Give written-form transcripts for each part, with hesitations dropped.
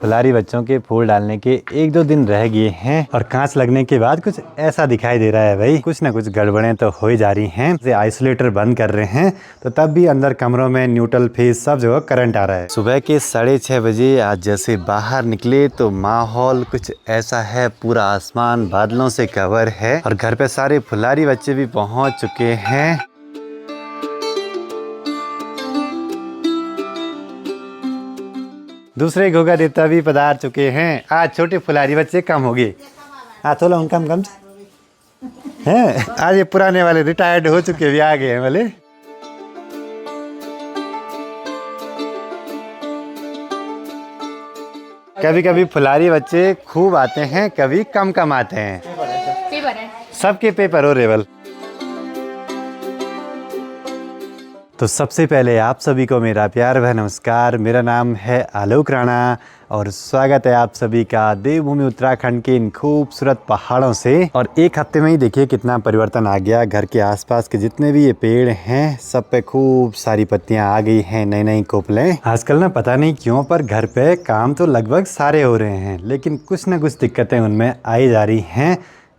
फुलारी बच्चों के फूल डालने के 1-2 दिन रह गए हैं और कांच लगने के बाद कुछ ऐसा दिखाई दे रहा है भाई। कुछ ना कुछ गड़बड़ें तो हो ही जा रही हैं। जैसे आइसोलेटर बंद कर रहे हैं तो तब भी अंदर कमरों में न्यूट्रल फेज सब जगह करंट आ रहा है। सुबह के 6:30 बजे आज जैसे बाहर निकले तो माहौल कुछ ऐसा है, पूरा आसमान बादलों से कवर है और घर पे सारे फुलारी बच्चे भी पहुँच चुके हैं। दूसरे घोगा देवता भी पधार चुके हैं। आज छोटे फुलारी बच्चे कम हो गए। आज थोड़ा उनका कम हैं। आज ये पुराने वाले रिटायर्ड हो चुके भी आ गए हैं वाले। कभी कभी फुलारी बच्चे खूब आते हैं, कभी कम कम आते हैं। पेपर है सबके पेपर हो रेवल। तो सबसे पहले आप सभी को मेरा प्यार भरा नमस्कार। मेरा नाम है आलोक राणा और स्वागत है आप सभी का देवभूमि उत्तराखंड के इन खूबसूरत पहाड़ों से। और एक हफ्ते में ही देखिए कितना परिवर्तन आ गया। घर के आसपास के जितने भी ये पेड़ हैं सब पे खूब सारी पत्तियां आ गई हैं, नई नई कोपलें। आजकल ना पता नहीं क्यों पर घर पे काम तो लगभग सारे हो रहे हैं, लेकिन कुछ ना कुछ दिक्कतें उनमें आई जा रही हैं।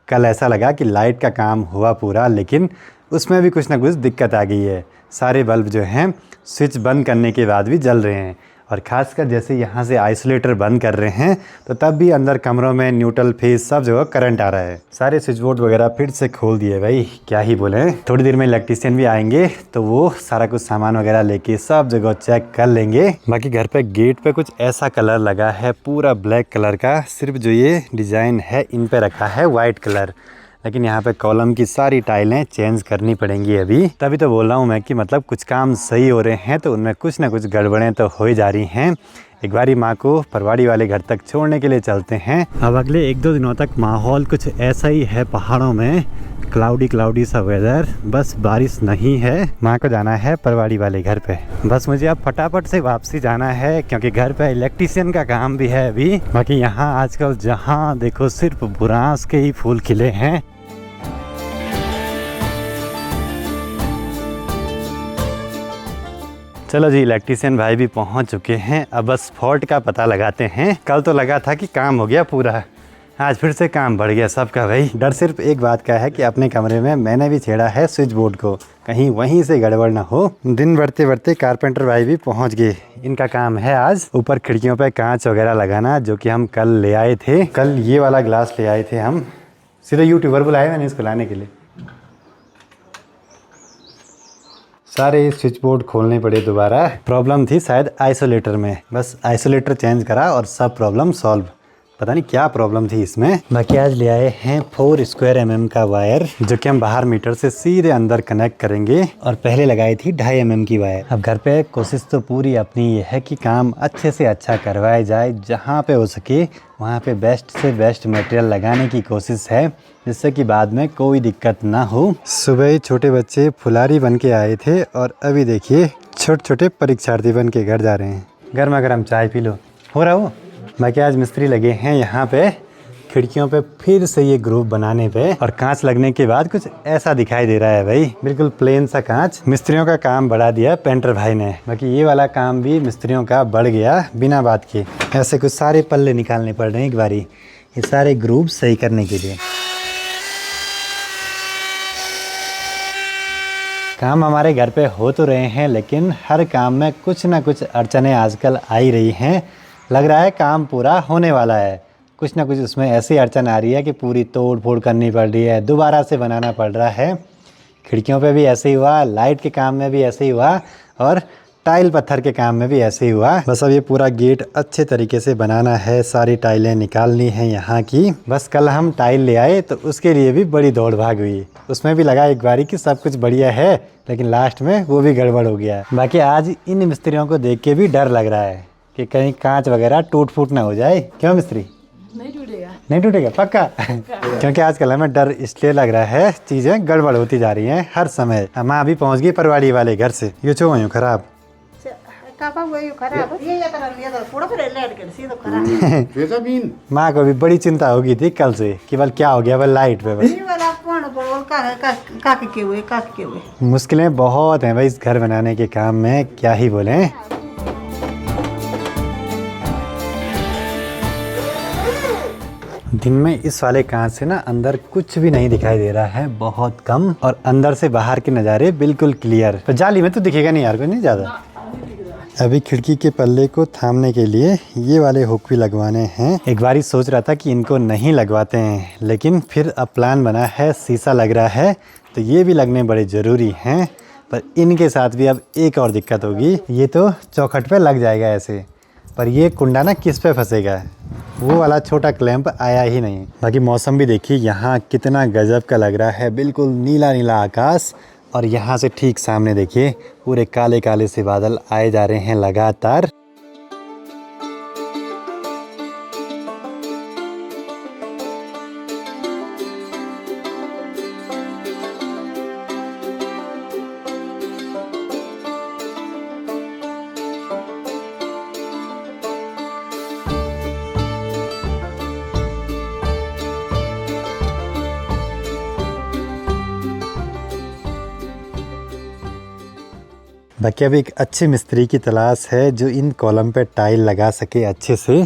कल ऐसा लगा कि लाइट का काम हुआ पूरा, लेकिन उसमें भी कुछ ना कुछ दिक्कत आ गई है। सारे बल्ब जो हैं स्विच बंद करने के बाद भी जल रहे हैं और ख़ासकर जैसे यहाँ से आइसोलेटर बंद कर रहे हैं तो तब भी अंदर कमरों में न्यूट्रल फेज सब जगह करंट आ रहा है। सारे स्विच बोर्ड वगैरह फिर से खोल दिए भाई, क्या ही बोले। थोड़ी देर में इलेक्ट्रीशियन भी आएंगे तो वो सारा कुछ सामान वगैरह लेके सब जगह चेक कर लेंगे। बाकी घर पे गेट पे कुछ ऐसा कलर लगा है, पूरा ब्लैक कलर का। सिर्फ जो ये डिज़ाइन है इन पे रखा है वाइट कलर, लेकिन यहाँ पे कॉलम की सारी टाइलें चेंज करनी पड़ेंगी अभी। तभी तो बोल रहा हूँ मैं कि मतलब कुछ काम सही हो रहे हैं तो उनमें कुछ ना कुछ गड़बड़ें तो हो ही जा रही हैं। एक बारी माँ को परवाड़ी वाले घर तक छोड़ने के लिए चलते हैं। अब अगले 1-2 दिनों तक माहौल कुछ ऐसा ही है पहाड़ों में, क्लाउडी सा वेदर। बस बारिश नहीं है। माँ को जाना है परवाड़ी वाले घर पे। बस मुझे अब फटाफट से वापसी जाना है क्योंकि घर पे इलेक्ट्रीशियन का काम भी है अभी। बाकी यहाँ आजकल जहाँ देखो सिर्फ बुरांस के ही फूल खिले हैं। चलो जी, इलेक्ट्रीशियन भाई भी पहुंच चुके हैं। अब बस फॉल्ट का पता लगाते हैं। कल तो लगा था कि काम हो गया पूरा, आज फिर से काम बढ़ गया सबका भाई। डर सिर्फ एक बात का है कि अपने कमरे में मैंने भी छेड़ा है स्विच बोर्ड को, कहीं वहीं से गड़बड़ ना हो। दिन बढ़ते बढ़ते कारपेंटर भाई भी पहुंच गए। इनका काम है आज ऊपर खिड़कियों पे कांच वगैरह लगाना, जो कि हम कल ले आए थे। कल ये वाला ग्लास ले आए थे हम, सीधे यूट्यूबर बुलाए मैंने इसको लाने के लिए। सारे स्विच बोर्ड खोलने पड़े दोबारा। प्रॉब्लम थी शायद आइसोलेटर में, बस आइसोलेटर चेंज करा और सब प्रॉब्लम सॉल्व। पता नहीं क्या प्रॉब्लम थी इसमें। बाकी आज ले आए हैं 4 स्क्वायर mm का वायर, जो कि हम बाहर मीटर से सीधे अंदर कनेक्ट करेंगे। और पहले लगाई थी 2.5 mm की वायर। अब घर पे कोशिश तो पूरी अपनी ये है कि काम अच्छे से अच्छा करवाया जाए। जहाँ पे हो सके वहाँ पे बेस्ट से बेस्ट मटेरियल लगाने की कोशिश है, जिससे कि बाद में कोई दिक्कत ना हो। सुबह ही छोटे बच्चे फुलारी बन के आए थे और अभी देखिए छोटे छोटे परीक्षार्थी बन के घर जा रहे हैं। गर्मा गर्म चाय पी लो, हो रहा हो। बाकी आज मिस्त्री लगे हैं यहाँ पे खिड़कियों पे फिर से ये ग्रुप बनाने पे, और कांच लगने के बाद कुछ ऐसा दिखाई दे रहा है भाई, बिल्कुल प्लेन सा कांच। मिस्त्रियों का काम बढ़ा दिया पेंटर भाई ने। बाकी ये वाला काम भी मिस्त्रियों का बढ़ गया बिना बात के। ऐसे कुछ सारे पल्ले निकालने पड़ रहे हैं एक बारी, ये सारे ग्रुप सही करने के लिए। काम हमारे घर पे हो तो रहे हैं, लेकिन हर काम में कुछ ना कुछ अड़चनें आजकल आ ही रही हैं। लग रहा है काम पूरा होने वाला है, कुछ ना कुछ उसमें ऐसी अड़चन आ रही है कि पूरी तोड़ फोड़ करनी पड़ रही है, दोबारा से बनाना पड़ रहा है। खिड़कियों पे भी ऐसे ही हुआ, लाइट के काम में भी ऐसे ही हुआ और टाइल पत्थर के काम में भी ऐसे ही हुआ। बस अब ये पूरा गेट अच्छे तरीके से बनाना है, सारी टाइलें निकालनी हैं यहाँ की। बस कल हम टाइल ले आए तो उसके लिए भी बड़ी दौड़ भाग हुई। उसमें भी लगा एक बारी कि सब कुछ बढ़िया है, लेकिन लास्ट में वो भी गड़बड़ हो गया। बाकी आज इन मिस्त्रियों को देख के भी डर लग रहा है कि कहीं कांच वगैरह टूट फूट ना हो जाए। क्यों मिस्त्री? नहीं टूटेगा पक्का। क्योंकि आजकल हमें डर इसलिए लग रहा है, चीज़ें गड़बड़ होती जा रही हैं हर समय। माँ भी पहुँच गई परवाड़ी वाले घर से। ये चो यूँ खराब माँ को भी बड़ी चिंता होगी थी कल से कि बल क्या हो गया बल लाइट पे। मुश्किलें बहुत हैं भाई इस घर बनाने के काम में, क्या ही बोलें। दिन में इस वाले कांच से ना अंदर कुछ भी नहीं दिखाई दे रहा है, बहुत कम, और अंदर से बाहर के नज़ारे बिल्कुल क्लियर। तो जाली में तो दिखेगा नहीं यार, कोई नहीं ज़्यादा। अभी खिड़की के पल्ले को थामने के लिए ये वाले हुक भी लगवाने हैं। एक बारी सोच रहा था कि इनको नहीं लगवाते हैं, लेकिन फिर अब प्लान बना है, शीशा लग रहा है तो ये भी लगने बड़े ज़रूरी हैं। पर इनके साथ भी अब एक और दिक्कत होगी, ये तो चौखट पे लग जाएगा ऐसे, पर ये कुंडा ना किस पे फंसेगा, वो वाला छोटा क्लैंप आया ही नहीं। बाकी मौसम भी देखिए यहाँ कितना गजब का लग रहा है, बिल्कुल नीला नीला आकाश, और यहाँ से ठीक सामने देखिए पूरे काले काले से बादल आए जा रहे हैं लगातार। बाकी अब एक अच्छे मिस्त्री की तलाश है जो इन कॉलम पे टाइल लगा सके अच्छे से।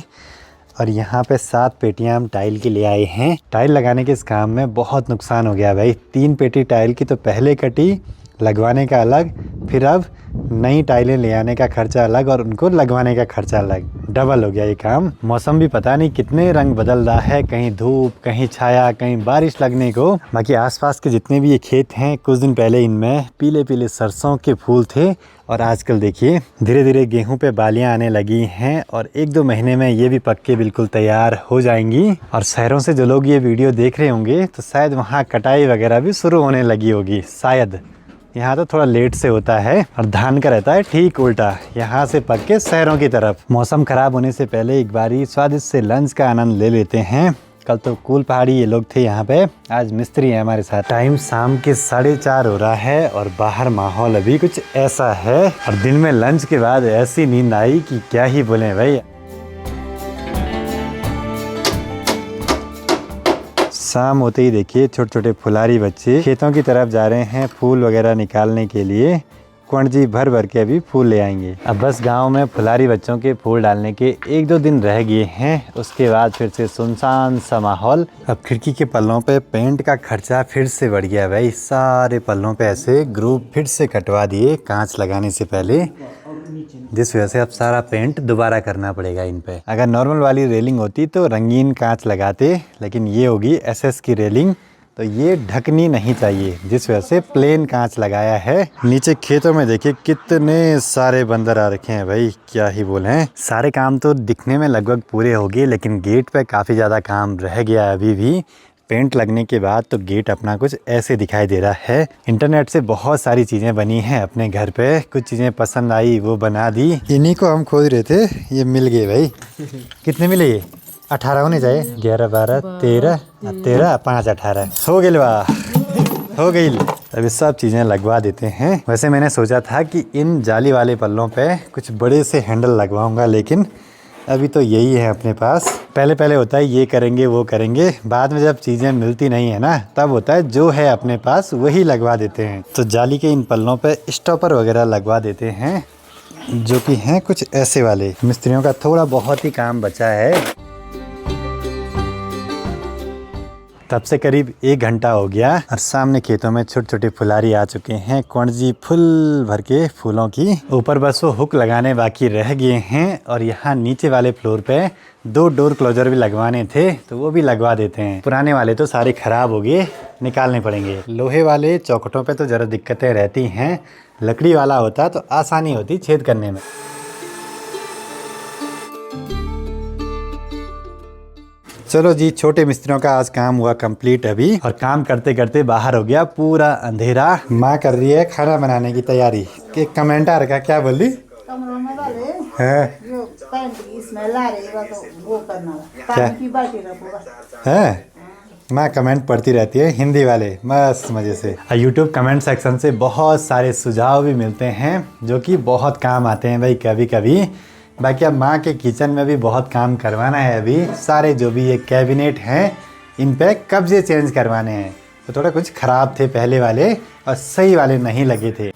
और यहाँ पे 7 पेटियाँ हम टाइल की ले आए हैं। टाइल लगाने के इस काम में बहुत नुकसान हो गया भाई। 3 पेटी टाइल की तो पहले कटी, लगवाने का अलग, फिर अब नई टाइलें ले आने का खर्चा अलग और उनको लगवाने का खर्चा अलग, डबल हो गया ये काम। मौसम भी पता नहीं कितने रंग बदल रहा है, कहीं धूप, कहीं छाया, कहीं बारिश लगने को। बाकी आसपास के जितने भी ये खेत हैं, कुछ दिन पहले इनमें पीले पीले सरसों के फूल थे और आजकल देखिए धीरे धीरे गेहूं पे बालियां आने लगी हैं और 1-2 महीने में ये भी पक के बिल्कुल तैयार हो जाएंगी। और शहरों से जो लोग ये वीडियो देख रहे होंगे तो शायद वहाँ कटाई वगैरह भी शुरू होने लगी होगी शायद। यहाँ तो थोड़ा लेट से होता है और धान का रहता है ठीक उल्टा, यहाँ से पक के शहरों की तरफ। मौसम खराब होने से पहले एक बारी स्वादिष्ट से लंच का आनंद ले लेते हैं। कल तो कूल पहाड़ी ये लोग थे यहाँ पे, आज मिस्त्री है हमारे साथ। टाइम शाम के 4:30 हो रहा है और बाहर माहौल अभी कुछ ऐसा है और दिन में लंच के बाद ऐसी नींद आई कि क्या ही बोले भाई। शाम होते ही देखिए छोटे छोटे फुलारी बच्चे खेतों की तरफ जा रहे हैं फूल वगैरह निकालने के लिए। कुंजी भर भर के अभी फूल ले आएंगे। अब बस गांव में फुलारी बच्चों के फूल डालने के 1-2 दिन रह गए हैं, उसके बाद फिर से सुनसान सा माहौल। अब खिड़की के पल्लों पे पेंट का खर्चा फिर से बढ़ गया भाई। सारे पल्लों पे ऐसे ग्रुप फिर से कटवा दिए कांच लगाने से पहले, जिस वजह से अब सारा पेंट दोबारा करना पड़ेगा इन पे। अगर नॉर्मल वाली रेलिंग होती तो रंगीन कांच लगाते, लेकिन ये होगी एसएस की रेलिंग तो ये ढकनी नहीं चाहिए, जिस वजह से प्लेन कांच लगाया है। नीचे खेतों में देखिए कितने सारे बंदर आ रखे हैं भाई, क्या ही बोलें। सारे काम तो दिखने में लगभग पूरे हो गए, लेकिन गेट पे काफ़ी ज़्यादा काम रह गया अभी भी। पेंट लगने के बाद तो गेट अपना कुछ ऐसे दिखाई दे रहा है। इंटरनेट से बहुत सारी चीज़ें बनी हैं अपने घर पे, कुछ चीज़ें पसंद आई वो बना दी। इन्हीं को हम खोज रहे थे, ये मिल गए भाई। कितने मिले ये? 18 होने चाहिए। 11, 12, 13, 5, 18 हो गए। वाह, हो गई। अभी सब चीज़ें लगवा देते हैं। वैसे मैंने सोचा था कि इन जाली वाले पल्लों पे कुछ बड़े से हैंडल लगवाऊंगा, लेकिन अभी तो यही है अपने पास। पहले पहले होता है ये करेंगे वो करेंगे, बाद में जब चीज़ें मिलती नहीं है ना, तब होता है जो है अपने पास वही लगवा देते हैं। तो जाली के इन पल्लों पे स्टॉपर वगैरह लगवा देते हैं, जो कि हैं कुछ ऐसे वाले। मिस्त्रियों का थोड़ा बहुत ही काम बचा है। तब से करीब 1 घंटा हो गया और सामने खेतों में छोटे छोटे फुलारी आ चुके हैं, कुंजी फुल भर के फूलों की। ऊपर बस वो हुक लगाने बाकी रह गए हैं और यहाँ नीचे वाले फ्लोर पे 2 डोर क्लोजर भी लगवाने थे, तो वो भी लगवा देते हैं। पुराने वाले तो सारे खराब हो गए, निकालने पड़ेंगे। लोहे वाले चौखटों पे तो ज़रा दिक्कतें रहती हैं, लकड़ी वाला होता तो आसानी होती छेद करने में। चलो जी, छोटे मिस्त्रियों का आज काम हुआ कंप्लीट अभी, और काम करते करते बाहर हो गया पूरा अंधेरा। माँ कर रही है खाना बनाने की तैयारी। एक कमेंट आ रखा, क्या बोल रही? है माँ कमेंट पढ़ती रहती है हिंदी वाले, मस्त मज़े से। यूट्यूब कमेंट सेक्शन से बहुत सारे सुझाव भी मिलते हैं जो कि बहुत काम आते हैं भाई कभी कभी। बाकी अब माँ के किचन में भी बहुत काम करवाना है अभी। सारे जो भी ये कैबिनेट हैं इन पे कब्जे चेंज करवाने हैं, तो थोड़ा कुछ ख़राब थे पहले वाले और सही वाले नहीं लगे थे।